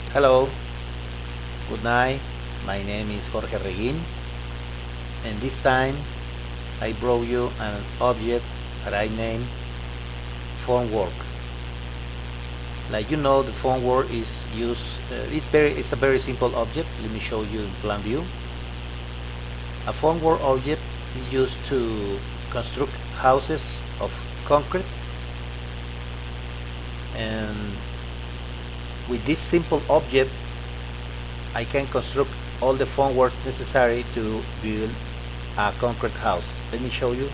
Hello, good night. My name is Jorge Arreguin, and this time I brought you an object that I named Formwork. Like you know, the Formwork is used. It's a very simple object. Let me show you in plan view. A Formwork object is used to construct houses of concrete, and with this simple object I can construct all the formwork necessary to build a concrete house. Let me show you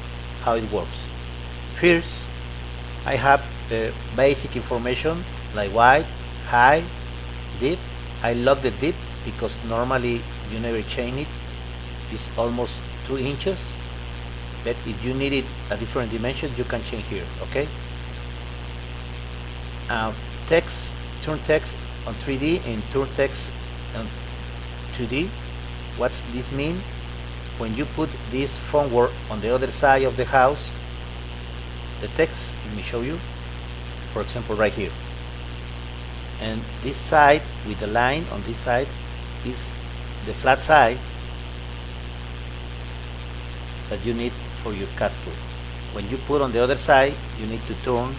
how it works. First, I have the basic information like wide, high, deep. I love the deep because normally you never change it. It's almost 2 inches, but if you need it a different dimension, you can change here. Okay. Text, turn text on 3D and turn text on 2D. What's this mean? When you put this formwork on the other side of the house, the text, let me show you, for example right here, and this side with the line on this side is the flat side that you need for your castle. When you put on the other side, you need to turn.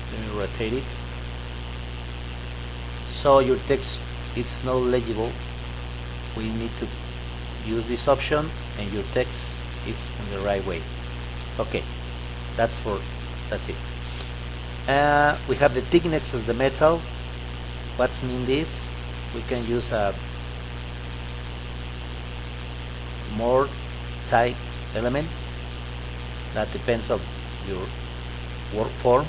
Let me rotate it so your text is not legible. We need to use this option and your text is in the right way. Okay, that's it. We have the thickness of the metal. What's mean this? We can use a more tight element. That depends on your work form.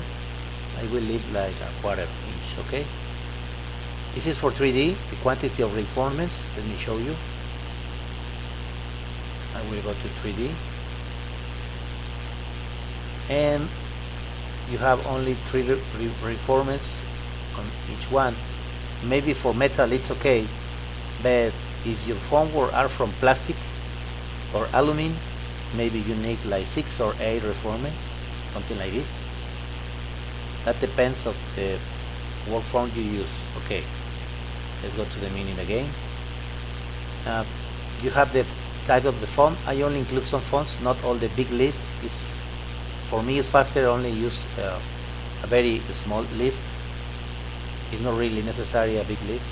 I will leave like a 1/4 inch. Okay, this is for 3D, the quantity of reinforcements. Let me show you. I will go to 3D, and you have only 3 reinforcements on each one. Maybe for metal it's okay, but if your formwork are from plastic or aluminum, maybe you need like 6 or 8 reinforcements, something like this. That depends of the work form you use. Okay, let's go to the meaning again. You have the type of the font. I only include some fonts, not all the big list. For me it's faster only use a very small list. It's not really necessary a big list.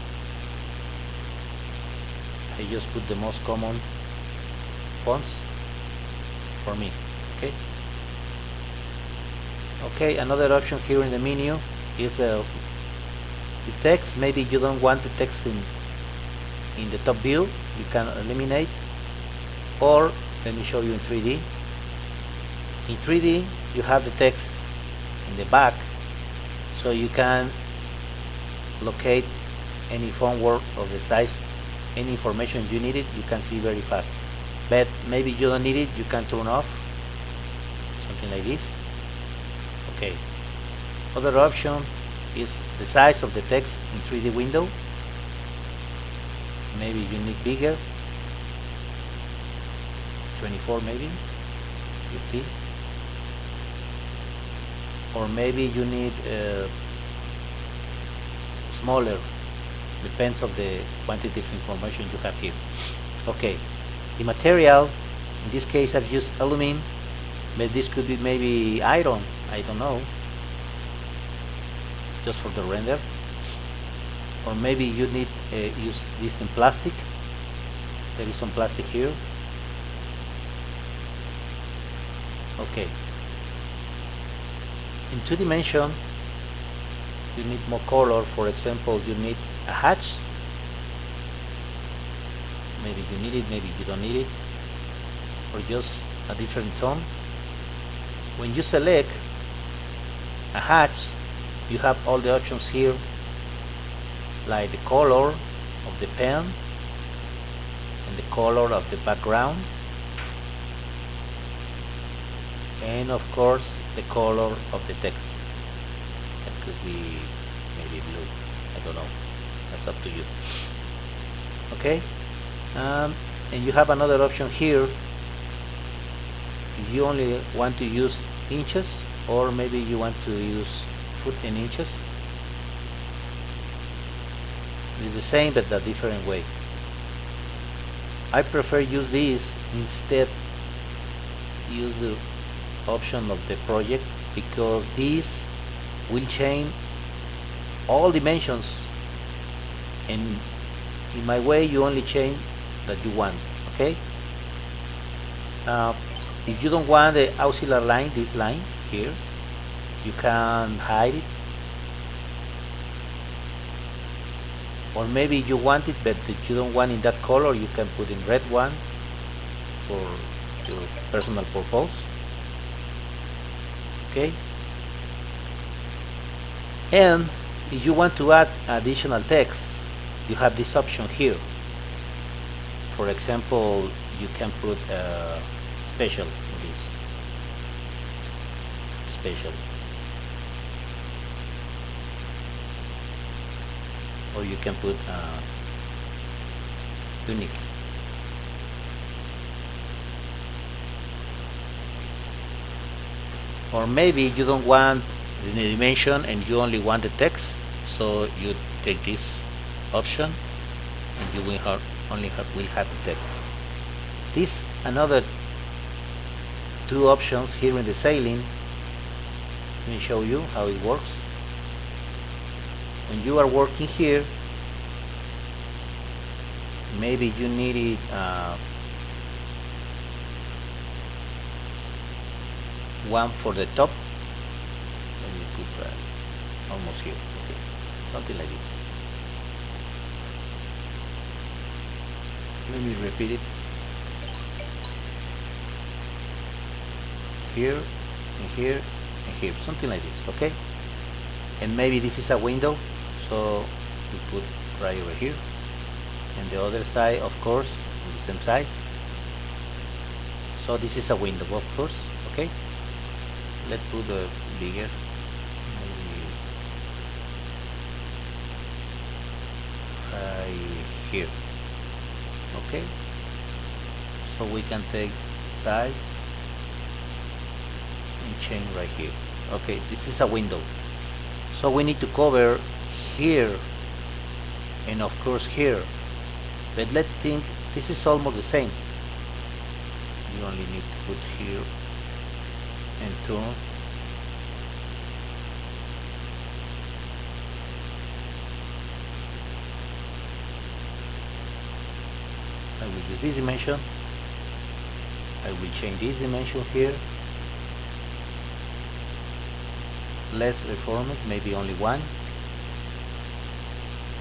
I just put the most common fonts for me. Okay. Okay, another option here in the menu is the text. Maybe you don't want the text in the top view, you can eliminate, or let me show you in 3D. In 3D you have the text in the back, so you can locate any formwork of the size, any information you need it, you can see very fast. But maybe you don't need it, you can turn off, something like this. Okay. Other option is the size of the text in 3D window. Maybe you need bigger, 24 maybe, let's see. Or maybe you need smaller, depends of the quantity of information you have here. Okay, the material, in this case I've used aluminum, but this could be maybe iron, I don't know, just for the render. Or maybe you need use this in plastic. There is some plastic here. Okay. In 2 dimension you need more color. For example, you need a hatch. Maybe you need it, maybe you don't need it, or just a different tone. When you select a hatch, you have all the options here, like the color of the pen and the color of the background, and of course the color of the text. That could be maybe blue, I don't know, that's up to you. Okay, and you have another option here. If you only want to use inches, or maybe you want to use foot in inches. It's the same but a different way. I prefer use this instead use the option of the project, because this will change all dimensions, and in my way you only change that you want. Okay, if you don't want the auxiliary line, this line here, you can hide it, or maybe you want it but you don't want in that color, you can put in red one for your personal purpose. Okay, and if you want to add additional text, you have this option here. For example, you can put special in this, special, or you can put unique. Or maybe you don't want the dimension and you only want the text, so you take this option and you will only have the text. This another two options here in the sailing. Let me show you how it works. When you are working here, maybe you need it one for the top. Let me put almost here. Okay, something like this. Let me repeat it. Here and here and here, something like this. Okay, and maybe this is a window, so we put right over here, and the other side, of course, the same size. So this is a window, of course. Okay, let's put the bigger, maybe right here. Okay, so we can take size and change right here. Okay, this is a window, so we need to cover here and of course here, but let's think this is almost the same. You only need to put here and turn. I will use this dimension. I will change this dimension here. Less reformers, maybe only one.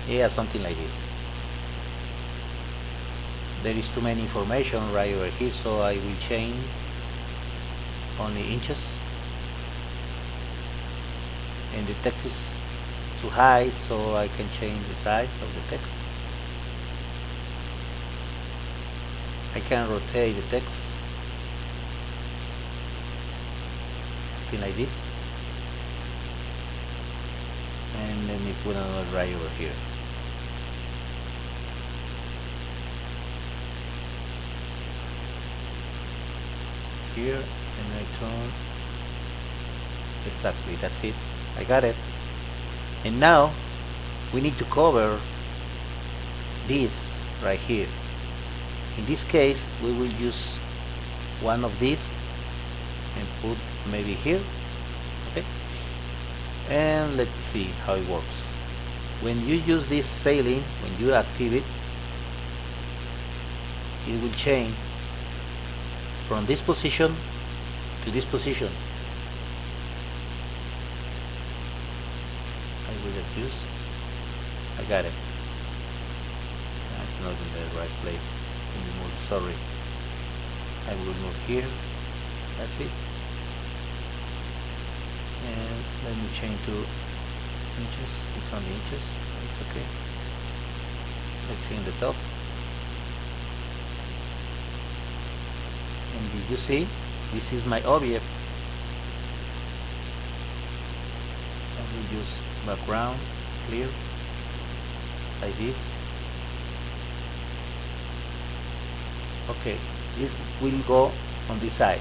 Yeah, something like this. There is too many information right over here, so I will change only inches. And the text is too high, so I can change the size of the text. I can rotate the text, something like this, and let me put another right over here. Here, and I turn. Exactly, that's it. I got it. And now we need to cover this right here. In this case, we will use one of these and put maybe here. Okay, and let's see how it works. When you use this sailing, when you activate it, it will change from this position to this position. I will reduce. I got it. It's not in the right place. Sorry, I will move here. That's it. And let me change to inches. It's on the inches. It's okay. Let's see in the top. And did you see? This is my object. I will use background clear like this. Okay, this will go on this side,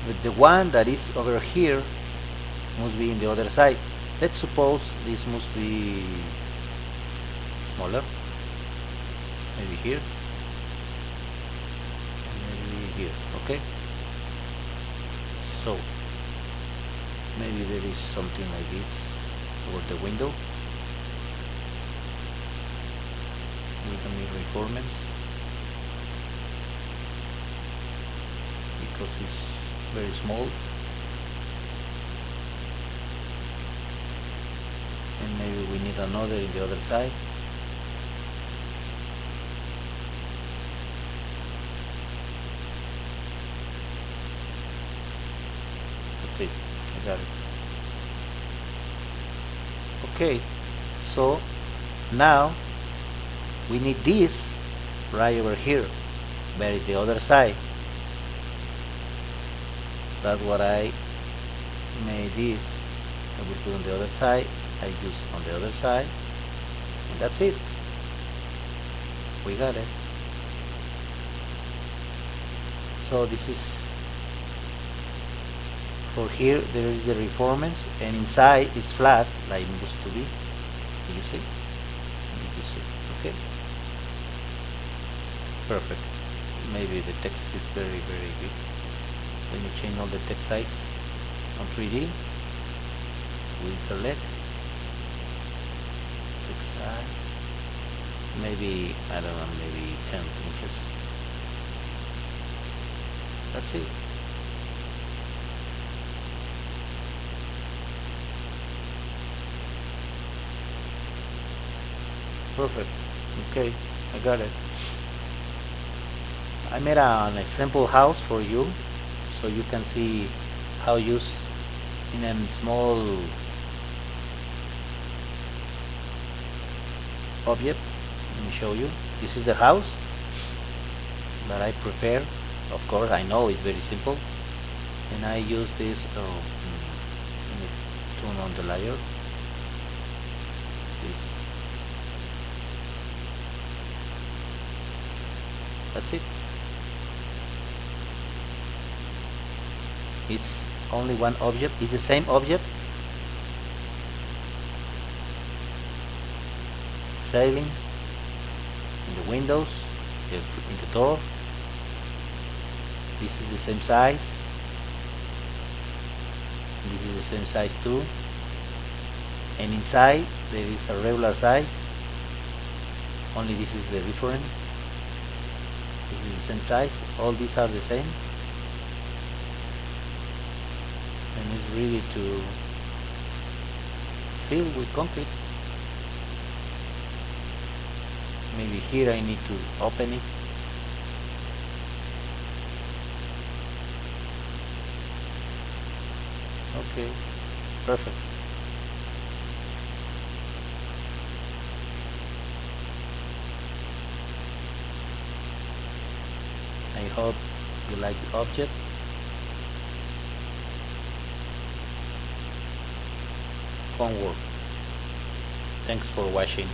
but the one that is over here must be in the other side. Let's suppose this must be smaller, maybe here, and maybe here. Okay, so maybe there is something like this over the window with the mirror reformance, because it's very small. And maybe we need another in the other side. That's it, I got it. Okay, so now we need this right over here, but the other side. That's what I made this. I will put on the other side. I use on the other side, and that's it. We got it. So this is for here. There is the reformance, and inside is flat like it used to be. Do you see? Did you see? Okay. Perfect. Maybe the text is very big. Let me change all the text size on 3D. We select text size, maybe, I don't know, maybe 10 inches. That's it. Perfect. Okay, I got it. I made an example house for you, so you can see how use in a small object. Let me show you. This is the house that I prepare. Of course, I know it's very simple, and I use this. Let me turn on the layer. This. That's it. It's only one object. It's the same object. Sailing in the windows, in the door. This is the same size. This is the same size too. And inside there is a regular size. Only this is the different. This is the same size. All these are the same. And it's ready to fill with concrete. Maybe here I need to open it. Okay, perfect. I hope you like the object. Formwork. Thanks for watching.